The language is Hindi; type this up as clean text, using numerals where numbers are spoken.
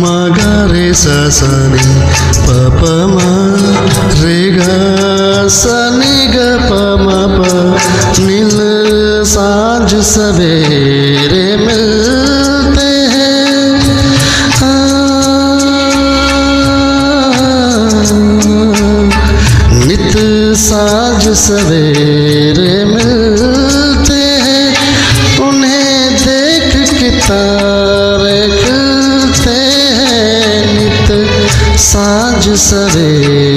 मा गा रे सा सा नि प प म रे गा सा नि ग प म प नील साँझ सवेरे मिलते हैं। नित साँझ सवेरे मिलते हैं, उन्हें देख के तारे खिलते हैं। नित साँझ सवेरे